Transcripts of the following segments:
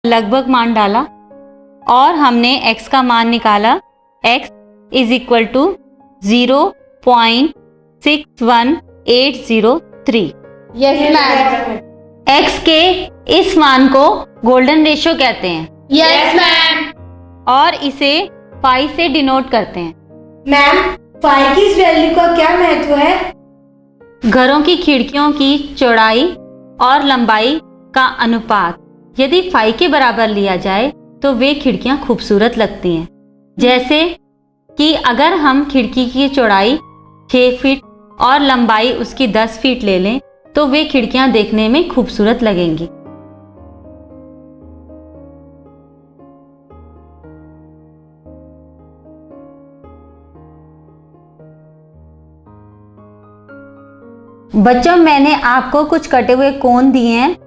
लगभग मान डाला और हमने x का मान निकाला। x is equal to 0.61803। Yes ma'am. x के इस मान को गोल्डन रेशियो कहते हैं। Yes ma'am. और इसे पाई से डिनोट करते हैं। मैम, पाई की इस वैल्यू का क्या महत्व है? घरों की खिड़कियों की चौड़ाई और लंबाई का अनुपात यदि फाई के बराबर लिया जाए तो वे खिड़कियां खूबसूरत लगती हैं। जैसे कि अगर हम खिड़की की चौड़ाई 6 फीट और लंबाई उसकी 10 फीट ले लें तो वे खिड़कियां देखने में खूबसूरत लगेंगी। बच्चों, मैंने आपको कुछ कटे हुए कोन दिए हैं।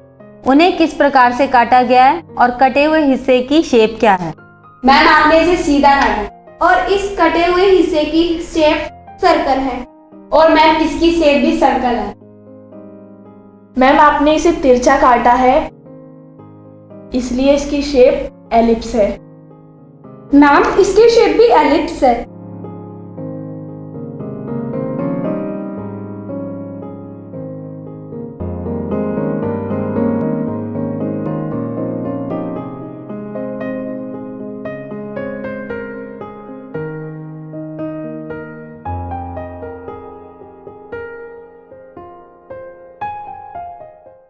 उन्हें किस प्रकार से काटा गया है और कटे हुए हिस्से की शेप क्या है? मैम, आपने इसे सीधा काटा और इस कटे हुए हिस्से की शेप सर्कल है और मैम इसकी शेप भी सर्कल है। मैम, आपने इसे तिरछा काटा है इसलिए इसकी शेप एलिप्स है। मैम, इसकी शेप भी एलिप्स है।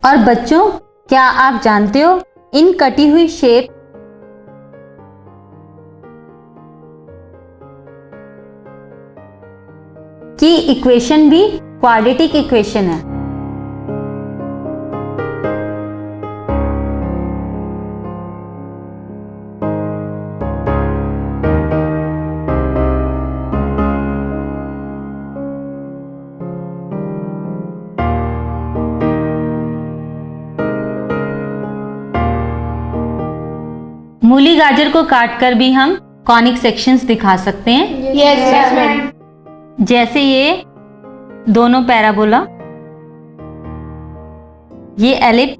और बच्चों, क्या आप जानते हो इन कटी हुई शेप की इक्वेशन भी क्वाड्रेटिक इक्वेशन है। मूली गाजर को काटकर भी हम कॉनिक सेक्शंस दिखा सकते हैं। Yes ma'am. जैसे ये दोनों पैराबोला, ये एलिप्स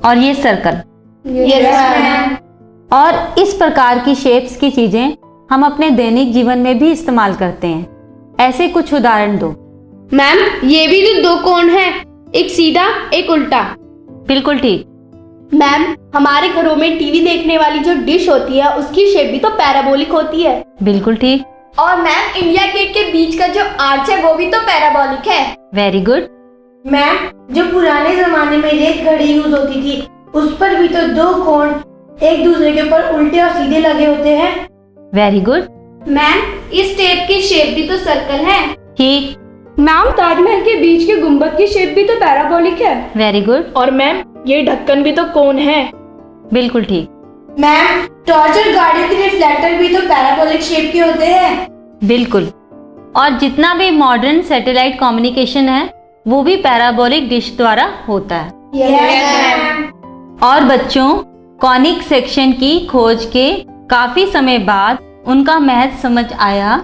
और ये सर्कल। Yes ma'am. और इस प्रकार की शेप्स की चीजें हम अपने दैनिक जीवन में भी इस्तेमाल करते हैं। ऐसे कुछ उदाहरण दो। मैम, ये भी तो दो कोण हैं, एक सीधा एक उल्टा। बिल्कुल ठीक। मैम, हमारे घरों में टीवी देखने वाली जो डिश होती है उसकी शेप भी तो पैराबोलिक होती है। बिल्कुल ठीक। और मैम, इंडिया गेट के बीच का जो आर्च है वो भी तो पैराबोलिक है। Very good. मैम, जो पुराने जमाने में रेत घड़ी यूज होती थी उस पर भी तो दो कोण एक दूसरे के ऊपर उल्टे और सीधे लगे होते हैं। Very good. मैम, इस टेप की शेप भी तो सर्कल है। ठीक। मैम, ताजमहल के बीच के गुंबद की शेप भी तो पैराबोलिक है। Very good. और मैम, ये ढक्कन भी तो कोन है। बिल्कुल ठीक। मैम, टॉर्च और गाड़ियों के रिफ्लेक्टर भी तो पैराबोलिक शेप के होते हैं। बिल्कुल। और जितना भी मॉडर्न सैटेलाइट कम्युनिकेशन है वो भी पैराबोलिक डिश द्वारा होता है। Yes ma'am. और बच्चों, कॉनिक सेक्शन की खोज के काफी समय बाद उनका महत्व समझ आया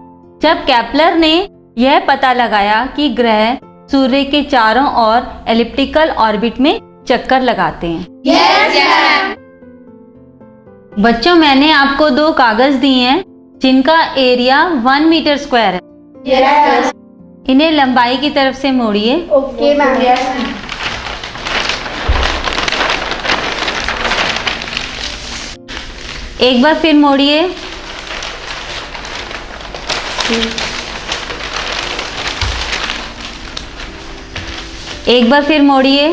जब केपलर ने यह पता लगाया कि ग्रह सूर्य के चारों ओर एलिप्टिकल ऑर्बिट में चक्कर लगाते हैं। Yes ma'am. बच्चों, मैंने आपको 2 कागज दिए हैं जिनका एरिया 1 मीटर स्क्वायर है। यस। इन्हें लंबाई की तरफ से मोड़िए। Okay ma'am. एक बार फिर मोड़िए। एक बार फिर मोड़िए।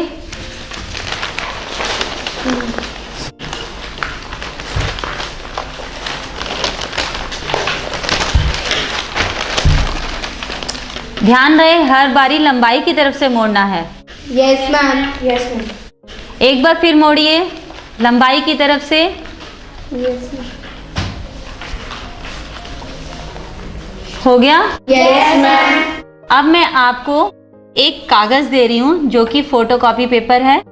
ध्यान रहे, हर बारी लंबाई की तरफ से मोड़ना है। Yes ma'am. Yes ma'am. एक बार फिर मोड़िए लंबाई की तरफ से। Yes ma'am. हो गया? Yes ma'am. अब मैं आपको एक कागज दे रही हूँ जो कि फोटोकॉपी पेपर है।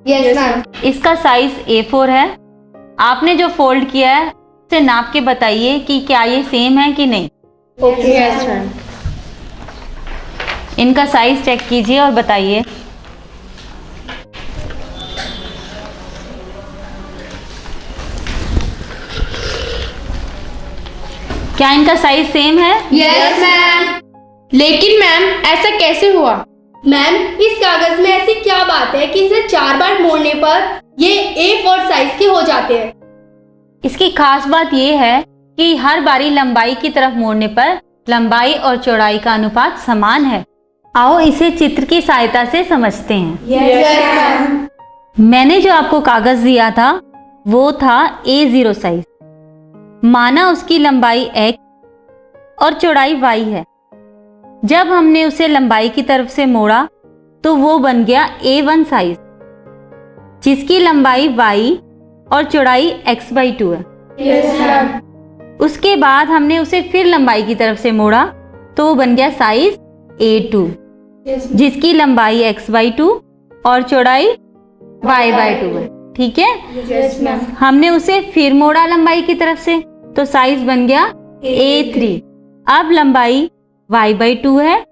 Yes ma'am. इसका साइज A4 है। आपने जो फोल्ड किया है उसे नाप के बताइए कि क्या ये सेम है कि नहीं। ओके। Yes ma'am. इनका साइज चेक कीजिए और बताइए। क्या इनका साइज सेम है? Yes ma'am. लेकिन मैम ऐसा कैसे हुआ? मैम इस कागज में ऐसी क्या बात है कि इसे 4 बार मोड़ने पर ये A4 साइज के हो जाते हैं? इसकी खास बात यह है कि हर बारी लंबाई की तरफ मोड़ने पर लंबाई और चौड़ाई का अनुपात समान है। आओ इसे चित्र की सहायता से समझते हैं। Yes ma'am. मैंने जो आपको कागज दिया था वो था A0 साइज। माना उसकी लंबाई x और चौड़ाई y है। जब हमने उसे लंबाई की तरफ से मोड़ा तो वो बन गया A1 साइज, जिसकी लंबाई y और चौड़ाई x/2 है। Yes ma'am. उसके बाद हमने उसे फिर लंबाई की तरफ से मोड़ा तो वो बन गया साइज A2, जिसकी लंबाई x/2 और चौड़ाई y/2 है। ठीक है। Yes ma'am. हमने उसे फिर मोड़ा लंबाई की तरफ से तो साइज बन गया A3। अब लंबाई y/2 है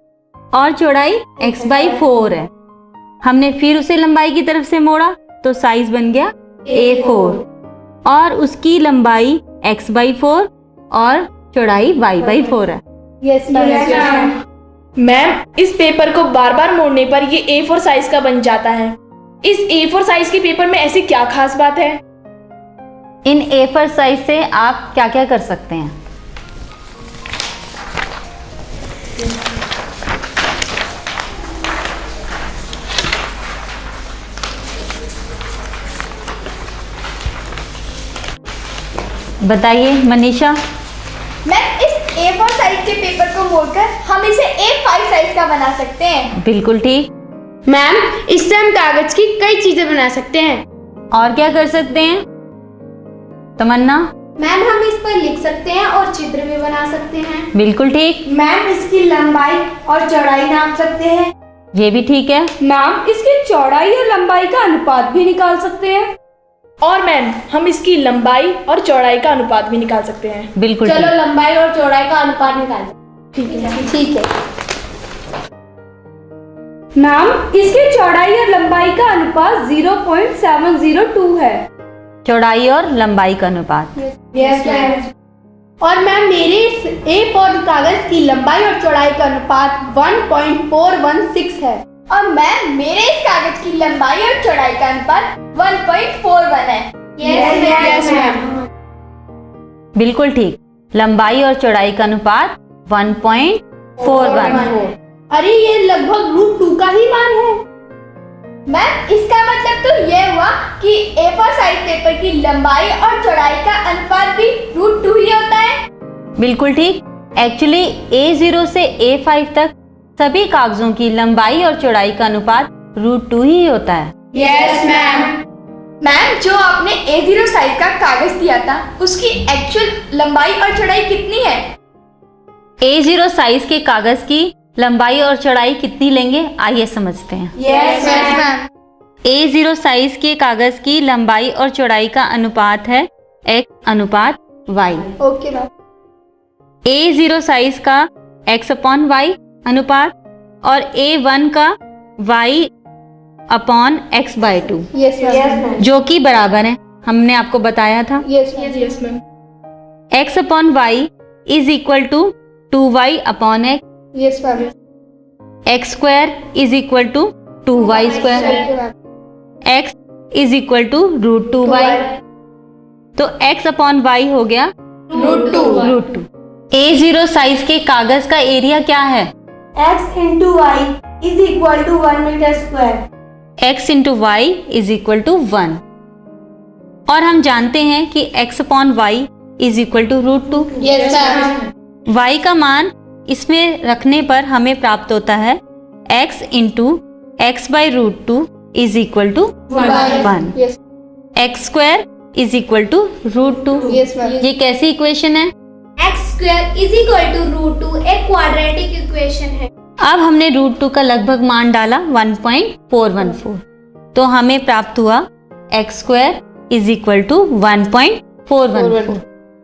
और चौड़ाई x/4 है। हमने फिर उसे लंबाई की तरफ से मोड़ा तो साइज बन गया A4 और उसकी लंबाई x/4 और चौड़ाई y/4 है। Yes ma'am. मैम इस पेपर को बार बार मोड़ने पर ये A4 साइज का बन जाता है। इस A4 साइज के पेपर में ऐसी क्या खास बात है? इन A4 साइज से आप क्या क्या कर सकते हैं? बताइए मनीषा। मैम इस A4 साइज के पेपर को मोड़कर हम इसे A5 साइज का बना सकते हैं। बिल्कुल ठीक। मैम इससे हम कागज की कई चीजें बना सकते हैं। और क्या कर सकते हैं तमन्ना? मैम हम इस पर लिख सकते हैं और चित्र भी बना सकते हैं। बिल्कुल ठीक। मैम इसकी लंबाई और चौड़ाई नाप सकते हैं। ये भी ठीक है। मैम इसकी चौड़ाई और लंबाई का अनुपात भी निकाल सकते हैं। और मैम हम इसकी लंबाई और चौड़ाई का अनुपात भी निकाल सकते हैं। बिल्कुल चलो ठीक। लंबाई और चौड़ाई का अनुपात निकाल। ठीक है। मैम इसकी चौड़ाई और लंबाई का अनुपात 0.702 है। चौड़ाई और लंबाई का अनुपात। Yes ma'am. और मैम मेरे इस A4 कागज की लंबाई और चौड़ाई का अनुपात 1.416 है। और मैम मेरे इस कागज की लंबाई और चौड़ाई का अनुपात 1.41 है। Yes ma'am. बिल्कुल ठीक। लंबाई और चौड़ाई का अनुपात 1.41। अरे ये लगभग √2 का ही मान है। मैम इसका मतलब तो ये हुआ कि A4 साइज पेपर की लंबाई और चौड़ाई का अनुपात भी √2 ही होता है। बिल्कुल ठीक। एक्चुअली A0 से A5 तक सभी कागजों की लंबाई और चौड़ाई का अनुपात √2 ही होता है। Yes ma'am. मैम जो आपने A0 साइज का कागज दिया था उसकी एक्चुअल लंबाई और चौड़ाई कितनी है? A0 साइज के कागज की लंबाई और चौड़ाई कितनी लेंगे आइए समझते हैं। Yes ma'am. A0 साइज के कागज की लंबाई और चौड़ाई का अनुपात है x/y। Okay ma'am. A0 size का x/y अनुपात और A1 का y/x/2 यस मैम। जो कि बराबर है, हमने आपको बताया था। Yes ma'am. x/y is equal to 2y/x, yes ma'am. x² is equal to 2y², x is equal to √2y। तो x/y हो गया √2। A0 साइज के कागज का एरिया क्या है? x into y is equal to 1 meter square. x into y is equal to 1 और हम जानते हैं कि x/y is equal to √2। Yes ma'am. y का मान इसमें रखने पर हमें प्राप्त होता है x into x/√2 is equal to 1। Yes x² is equal to √2। Yes ma'am. ये कैसी इक्वेशन है? x² इज इक्वल टू √2 एक क्वाड्रेटिक इक्वेशन है। अब हमने √2 का लगभग मान डाला 1.414 तो हमें प्राप्त हुआ x² इज इक्वल टू 1.414।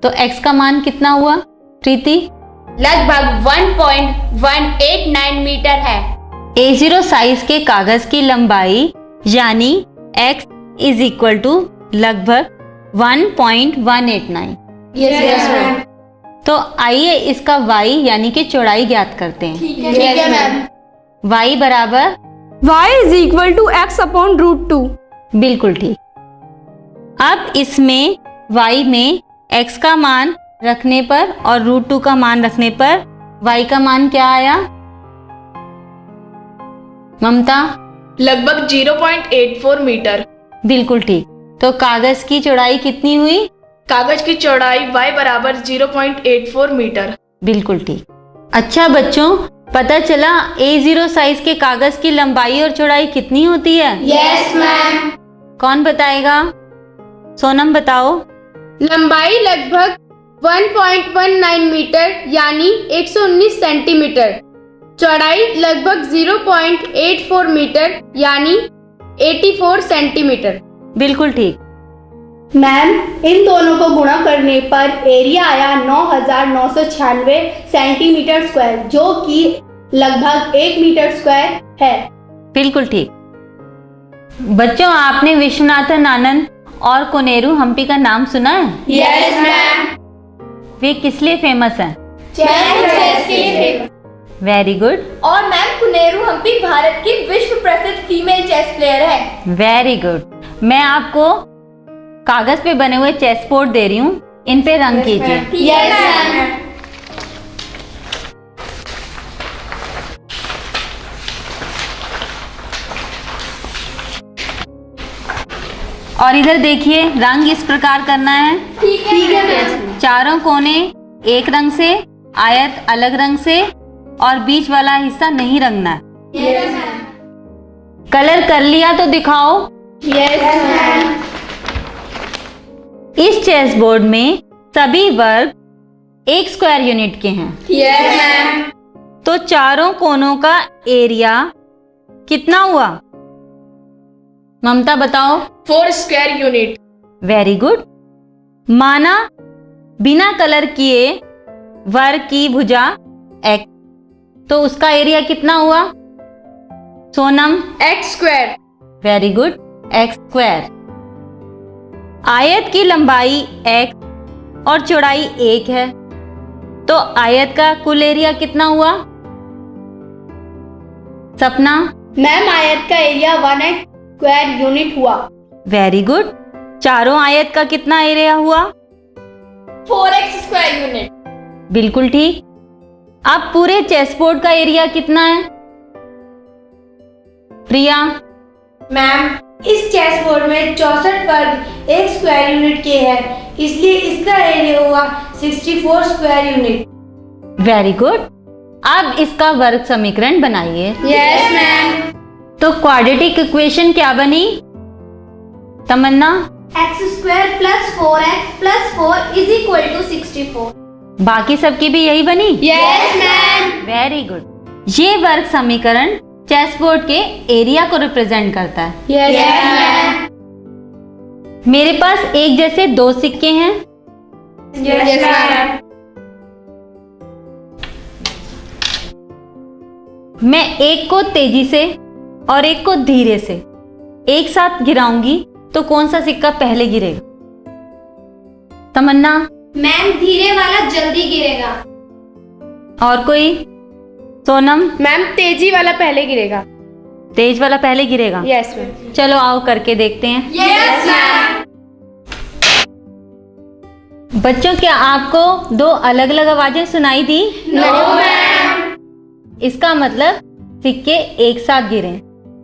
तो x का मान कितना हुआ प्रीति? लगभग 1.189 मीटर है। A0 साइज के कागज की लंबाई यानी x इज इक्वल टू लगभग 1.189। Yes ma'am. तो आइए इसका y यानी कि चौड़ाई ज्ञात करते हैं। ठीक है मैम। y बराबर y is equal to x upon root 2। बिल्कुल ठीक। अब इसमें y में x का मान रखने पर और रूट 2 का मान रखने पर y का मान क्या आया ममता? लगभग 0.84 मीटर। बिल्कुल ठीक। तो कागज की चौड़ाई कितनी हुई? कागज की चौड़ाई y बराबर 0.84 मीटर। बिल्कुल ठीक। अच्छा बच्चों, पता चला A0 साइज के कागज की लंबाई और चौड़ाई कितनी होती है? Yes ma'am. कौन बताएगा? सोनम बताओ। लंबाई लगभग 1.19 मीटर यानी 119 सेंटीमीटर। चौड़ाई लगभग 0.84 मीटर यानी 84 सेंटीमीटर। बिल्कुल ठीक। मैम, इन दोनों को गुणा करने पर एरिया आया 9,996 सेंटीमीटर स्क्वायर, जो कि लगभग 1 मीटर स्क्वायर है। बिल्कुल ठीक। बच्चों, आपने विश्वनाथन आनंद और कोनेरू हम्पी का नाम सुना है? Yes ma'am. वे किस लिए फेमस हैं? चेस के लिए। Very good. और मैम, कुनेरू हम्पी भारत की विश्व प्रसिद्ध फीमेल चेस प्लेयर है। Very good. मैं आपको कागज पे बने हुए चेस बोर्ड दे रही हूँ, इन पे रंग कीजिए। Yes ma'am. और इधर देखिए, रंग इस प्रकार करना है। ठीक है मैम। चारों कोने एक रंग से, आयत अलग रंग से और बीच वाला हिस्सा नहीं रंगना है। Yes ma'am. कलर कर लिया तो दिखाओ। Yes ma'am. इस चेस बोर्ड में सभी वर्ग 1 स्क्वायर यूनिट के हैं। Yes ma'am. तो चारों कोनों का एरिया कितना हुआ? ममता बताओ। 4 स्क्वायर यूनिट। Very good. माना बिना कलर किए वर्ग की भुजा x, तो उसका एरिया कितना हुआ Sonam? x square. Very good, x square. आयत की लंबाई x और चौड़ाई 1 है, तो आयत का कुल एरिया कितना हुआ सपना? मैम, आयत का एरिया 1 स्क्वायर यूनिट हुआ। Very good. चारों आयत का कितना एरिया हुआ? 4x square unit. बिल्कुल ठीक। अब पूरे चेस बोर्ड का एरिया कितना है प्रिया? मैम, इस चेस बोर्ड में 64 वर्ग 1 स्क्वायर यूनिट के हैं, इसलिए इसका एरिया हुआ 64 स्क्वायर यूनिट। Very good. अब इसका वर्ग समीकरण बनाइए। Yes ma'am. तो क्वाड्रेटिक इक्वेशन क्या बनी Tamanna? x square plus 4x plus 4 is equal to 64। बाकी सबकी भी यही बनी? Yes ma'am. Very good. ये वर्ग समीकरण चेस बोर्ड के एरिया को रिप्रेजेंट करता है। Yes ma'am. मेरे पास एक जैसे 2 सिक्के हैं। Yes ma'am. मैं एक को तेजी से और एक को धीरे से एक साथ गिराऊंगी, तो कौन सा सिक्का पहले गिरेगा तमन्ना? मैम, धीरे वाला जल्दी गिरेगा। और कोई? सोनम? मैम, तेजी वाला पहले गिरेगा। तेज वाला पहले गिरेगा। Yes ma'am. चलो आओ करके देखते हैं। Yes ma'am. बच्चों, क्या आपको 2 अलग अलग आवाजें सुनाई दी? No ma'am. इसका मतलब सिक्के एक साथ गिरे।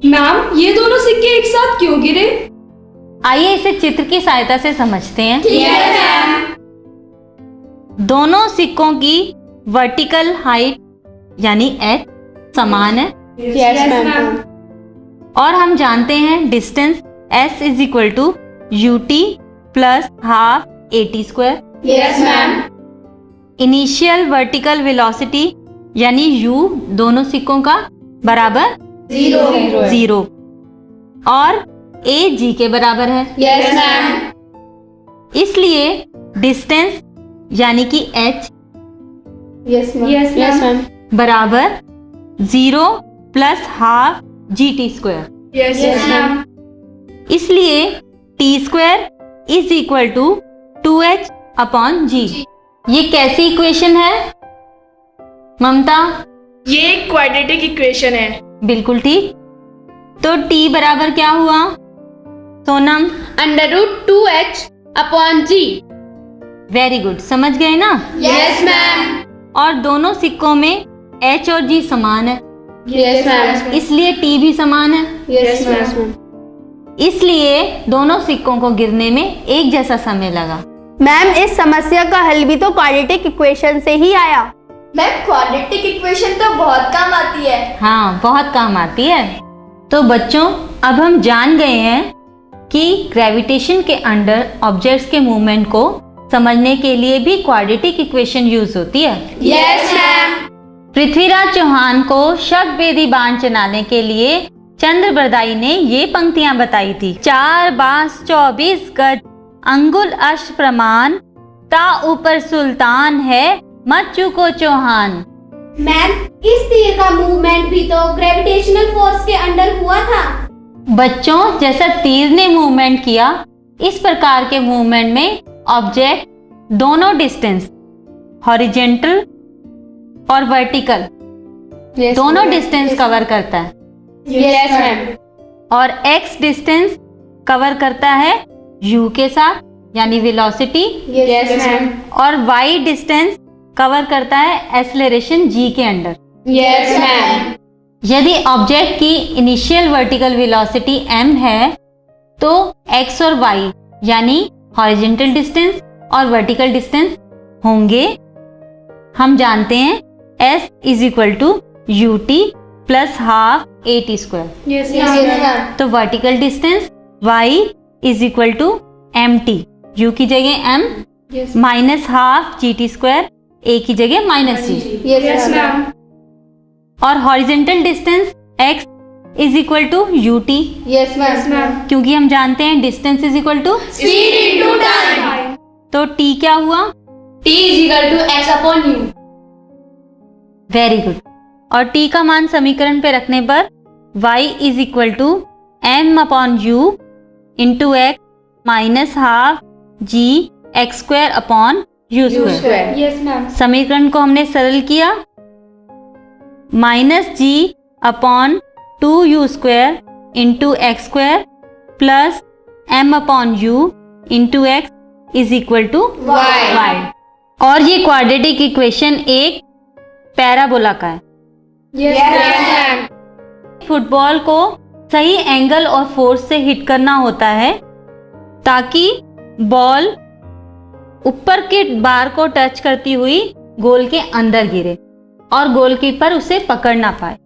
मैम, ये दोनों सिक्के एक साथ क्यों गिरे? आइए इसे चित्र की सहायता से समझते हैं। Yes ma'am. दोनों सिक्कों की वर्टिकल हाइट यानी h समान है, यस मैम। और हम जानते हैं distance s is equal to ut plus half at square. Yes ma'am. Initial vertical velocity यानी u दोनों सिक्कों का बराबर 0 और a g के बराबर है। Yes ma'am. इसलिए डिस्टेंस यानी कि h यस मैम। बराबर 0 plus half gt square. Yes ma'am. इसलिए t square is equal to 2h upon g। ये कैसी इक्वेशन है ममता? ये एक क्वाड्रेटिक इक्वेशन है। बिल्कुल ठीक। तो t बराबर क्या हुआ सोनम? √2h/g। वेरी गुड, समझ गए ना? Yes ma'am. और दोनों सिक्कों में h और g समान है, यस मैम। इसलिए t भी समान है। Yes ma'am. इसलिए दोनों सिक्कों को गिरने में एक जैसा समय लगा। मैम इस समस्या का हल भी तो क्वाड्रेटिक इक्वेशन से ही आया। मैम क्वाड्रेटिक इक्वेशन तो बहुत काम आती है। हाँ, बहुत काम आती है। तो बच्चों, अब हम जान गए हैं कि ग्रेविटेशन के अंडर ऑब्जेक्ट्स के मूवमेंट को समझने के लिए भी क्वाड्रेटिक इक्वेशन यूज होती है। Yes ma'am. पृथ्वीराज चौहान को शब्दभेदी बाण चलाने के लिए चंद्रबरदाई ने ये पंक्तियां बताई थी। 4 बांस 24 गज अंगुल अश्व प्रमाण, ता ऊपर सुल्तान है मत चूको चौहान। मैम इस तीर का मूवमेंट भी तो ग्रेविटेशनल फोर्स के अंडर हुआ था। बच्चों, जैसा तीर ने मूवमेंट किया, इस प्रकार के मूवमेंट में ऑब्जेक्ट दोनों डिस्टेंस हॉरिजेंटल और वर्टिकल दोनों डिस्टेंस कवर करता है। Yes ma'am. और x डिस्टेंस कवर करता है u के साथ, यानी वेलोसिटी। Yes ma'am. और y डिस्टेंस कवर करता है एक्सेलरेशन g के अंडर। Yes ma'am. यदि ऑब्जेक्ट की इनिशियल वर्टिकल वेलोसिटी m है, तो x और y यानी हॉरिजॉन्टल डिस्टेंस और वर्टिकल डिस्टेंस होंगे। हम जानते हैं s is equal to ut plus half at²। Yes ma'am. तो vertical distance y is equal to mt, u की जगह m minus half gt², a की जगह माइनस g। Yes ma'am. और horizontal distance x is equal to ut, yes ma'am. क्योंकि हम जानते हैं distance is equal to speed into time. तो t क्या हुआ? t = x/u। Very good. और t का मान समीकरण पे रखने पर y is equal to m/u into x minus half g(x²/u²। Yes ma'am. समीकरण को हमने सरल किया, -g/2u² into x² plus m/u into x is equal to y। और ये क्वाड्रेटिक इक्वेशन एक पैराबोला का है। Yes ma'am. फुटबॉल को सही एंगल और फोर्स से हिट करना होता है ताकि बॉल ऊपर के बार को टच करती हुई गोल के अंदर गिरे और गोलकीपर उसे पकड़ ना पाए।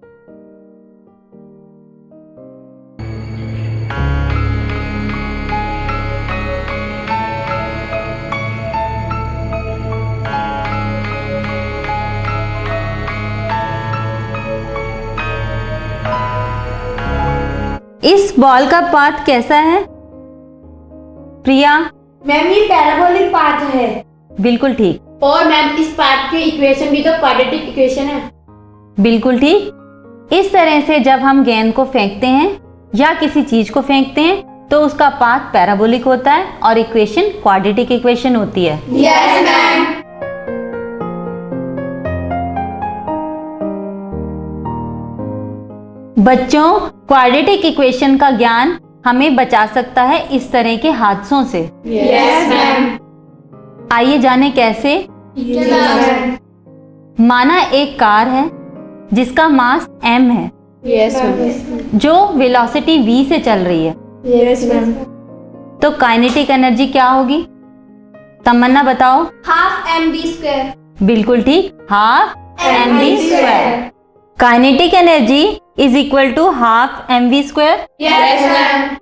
इस बॉल का पाथ कैसा है प्रिया? मैम ये पैराबोलिक पाथ है। बिल्कुल ठीक। और मैम इस पाथ की इक्वेशन भी तो क्वाड्रेटिक इक्वेशन है। बिल्कुल ठीक। इस तरह से जब हम गेंद को फेंकते हैं या किसी चीज को फेंकते हैं तो उसका पाथ पैराबोलिक होता है और इक्वेशन क्वाड्रेटिक इक्वेशन होती है। Yes ma'am. बच्चों, क्वाड्रेटिक इक्वेशन का ज्ञान हमें बचा सकता है इस तरह के हादसों से। Yes ma'am. आइए जाने कैसे। Yes ma'am. माना एक कार है जिसका मास m है, यस मैम। जो वेलोसिटी v से चल रही है, यस मैम। तो काइनेटिक एनर्जी क्या होगी? तमन्ना बताओ। ½ बिल्कुल ठीक, ½ mv²। Kinetic energy is equal to ½ mv²। Yes ma'am.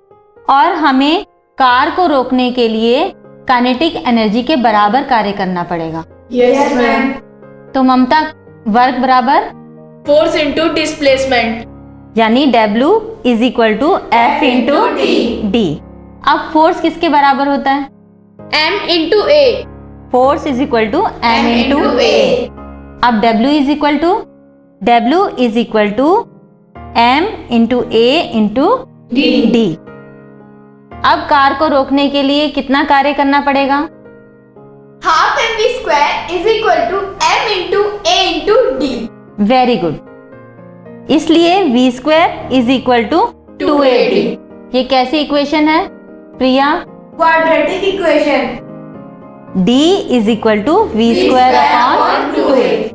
और हमें कार को रोकने के लिए काइनेटिक एनर्जी के बराबर कार्य करना पड़ेगा। Yes ma'am. तो ममता, वर्क बराबर फोर्स इनटू डिस्प्लेसमेंट, यानी W is equal to F into D। अब फोर्स किसके बराबर होता है? m × a। Force is equal to m into a। अब W is equal to m into a into D। अब कार को रोकने के लिए कितना कार्य करना पड़ेगा? Half mv square is equal to m into a into d. Very good. इसलिए v square is equal to 2ad। ये कैसी इक्वेशन है Priya? Quadratic equation. d is equal to v square upon 2a।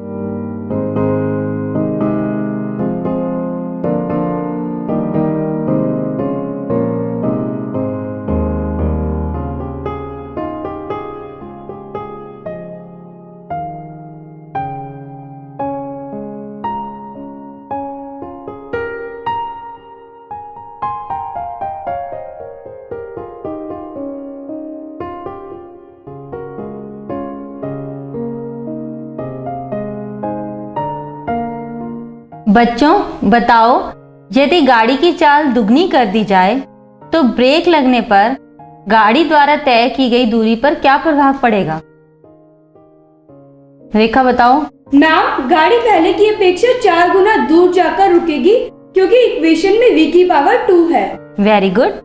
बच्चों बताओ, यदि गाड़ी की चाल दुगनी कर दी जाए तो ब्रेक लगने पर गाड़ी द्वारा तय की गई दूरी पर क्या प्रभाव पड़ेगा? रेखा बताओ। मैम, गाड़ी पहले की अपेक्षा 4 गुना दूर जाकर रुकेगी क्योंकि इक्वेशन में v की पावर 2 है। Very good.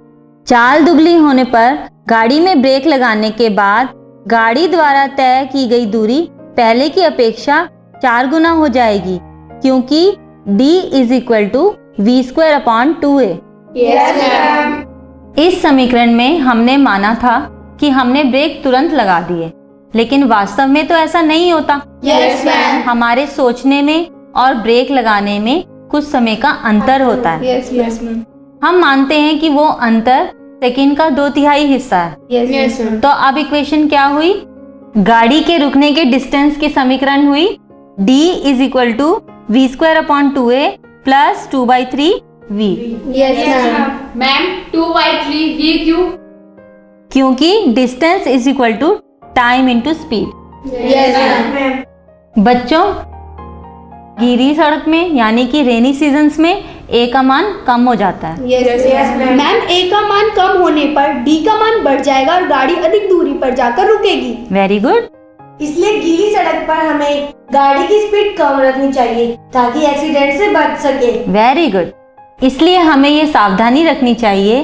चाल दुगनी होने पर गाड़ी में ब्रेक लगाने के बाद गाड़ी द्वारा तय की गई दूरी पहले की अपेक्षा 4 गुना हो जाएगी क्योंकि d is equal to v square upon 2a। Yes ma'am. इस समीकरण में हमने माना था कि हमने ब्रेक तुरंत लगा दिए, लेकिन वास्तव में तो ऐसा नहीं होता। Yes ma'am. हमारे सोचने में और ब्रेक लगाने में कुछ समय का अंतर होता है। Yes ma'am. हम मानते हैं कि वो अंतर सेकंड का 2/3 हिस्सा है। Yes ma'am. तो अब इक्वेशन क्या हुई? गाड़ी के रुकने के डिस्टेंस की समीकरण हुई d is equal to v square upon 2a plus 2/3v। Yes ma'am. Ma'am 2/3 v क्यों? क्योंकि distance is equal to time into speed. Yes ma'am. बच्चों, गीली सड़क में यानी कि रेनी सीजन्स में a का मान कम हो जाता है। Yes ma'am. मैम, a का मान कम होने पर d का मान बढ़ जाएगा और गाड़ी अधिक दूरी पर जाकर रुकेगी। Very good. इसलिए गीली सड़क पर हमें गाड़ी की स्पीड कम रखनी चाहिए ताकि एक्सीडेंट से बच सके। Very good. इसलिए हमें ये सावधानी रखनी चाहिए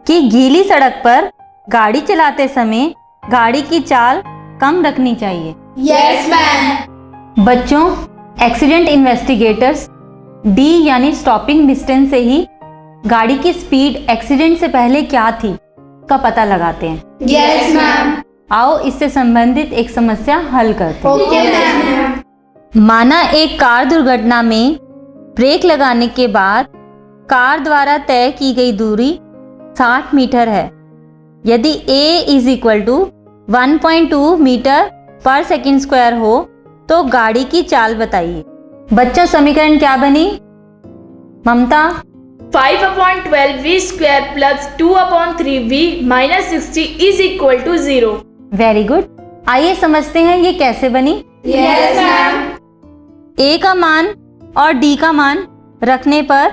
कि गीली सड़क पर गाड़ी चलाते समय गाड़ी की चाल कम रखनी चाहिए। Yes ma'am. बच्चों, एक्सीडेंट इन्वेस्टिगेटर्स d यानी स्टॉपिंग डिस्टेंस से ही गाड़ी की स्पीड एक्सीडेंट से पहले क्या थी का पता लगाते हैं। Yes ma'am. आओ इससे संबंधित एक समस्या हल करते हैं। Okay ma'am. माना एक कार दुर्घटना में ब्रेक लगाने के बाद कार द्वारा तय की गई दूरी 60 मीटर है। यदि a is equal to 1.2 metre पर सेकंड स्क्वायर हो तो गाड़ी की चाल बताइए। बच्चों, समीकरण क्या बनी? Mamata. 5/12 v square plus 2/3v minus 60 is equal to 0। Very good. आइए समझते हैं ये कैसे बनी। Yes ma'am. a का मान और d का मान रखने पर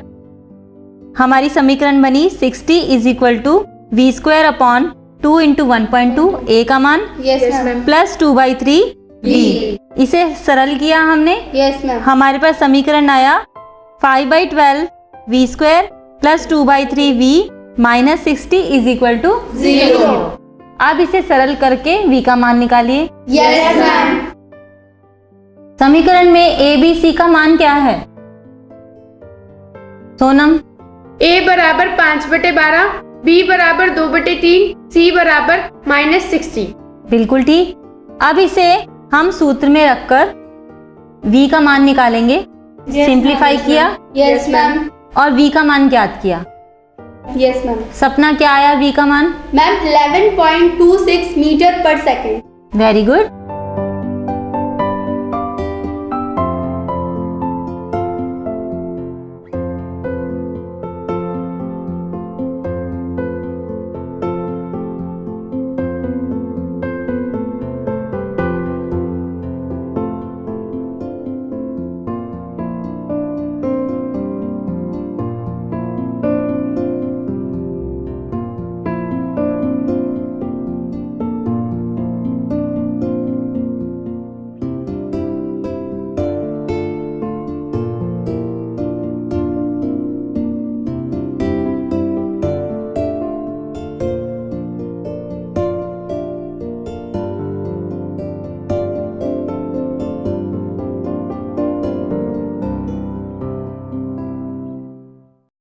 हमारी समीकरण बनी 60 is equal to v square upon 2 into 1.2 a का मान यस मैम। Plus 2/3v। इसे सरल किया हमने। Yes ma'am. हमारे पास समीकरण आया 5/12 v square plus 2/3v minus 60 is equal to 0। अब इसे सरल करके v का मान निकालिए। Yes ma'am. समीकरण में a b c का मान क्या है? सोनम। a बराबर 5/12, b बराबर 2/3, c बराबर -60। बिल्कुल ठीक। अब इसे हम सूत्र में रखकर v का मान निकालेंगे। सिंप्लीफाई किया यस मैम। और v का मान ज्ञात किया। Yes ma'am. सपना क्या आया v का मान? मैम 11.26 मीटर पर सेकंड। Very good.